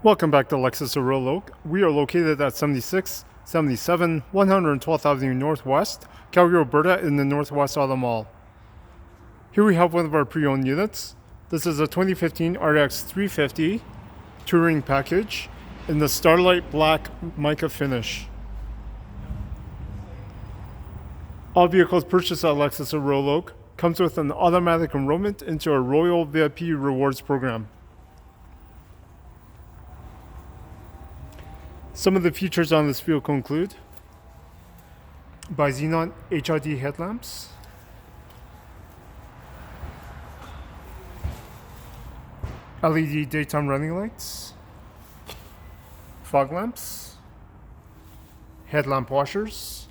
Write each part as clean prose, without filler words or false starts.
Welcome back to Lexus of Royal Oak. We are located at 7677 112th Avenue Northwest, Calgary, Alberta in the Northwest Auto Mall. Here we have one of our pre-owned units. This is a 2015 RX 350 touring package in the Starlight Black mica finish. All vehicles purchased at Lexus of Royal Oak comes with an automatic enrollment into our Royal VIP Rewards program. Some of the features on this vehicle include bi-xenon HID headlamps, LED daytime running lights, fog lamps, headlamp washers,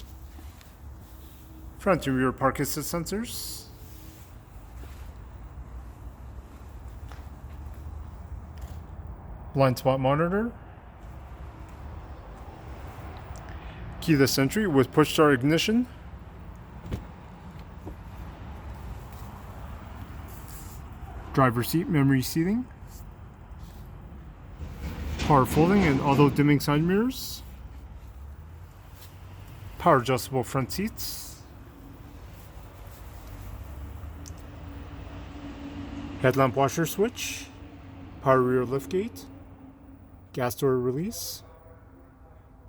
front and rear park assist sensors, blind spot monitor, keyless entry with push start ignition, driver seat memory seating, power folding and auto dimming side mirrors, power adjustable front seats, headlamp washer switch, power rear liftgate, gas door release,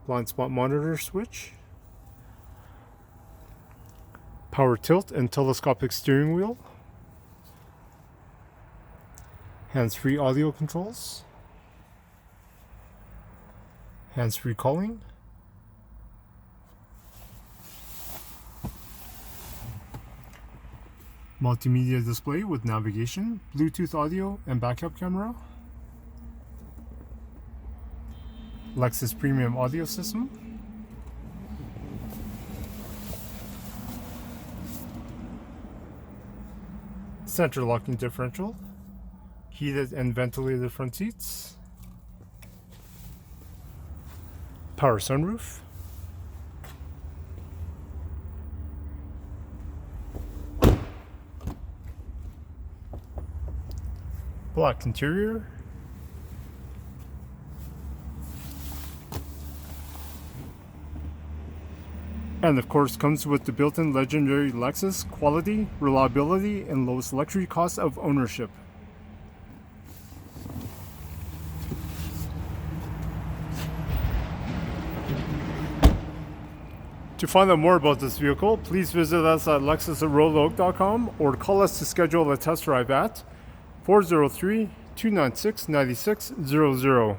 blind spot monitor switch, power tilt and telescopic steering wheel, hands-free audio controls, hands-free calling, multimedia display with navigation, Bluetooth audio and backup camera, Lexus premium audio system, center locking differential, heated and ventilated front seats, power sunroof, black interior, and of course comes with the built-in legendary Lexus quality, reliability, and lowest luxury cost of ownership. To find out more about this vehicle, please visit us at lexusroyaloak.com or call us to schedule a test drive at 403-296-9600.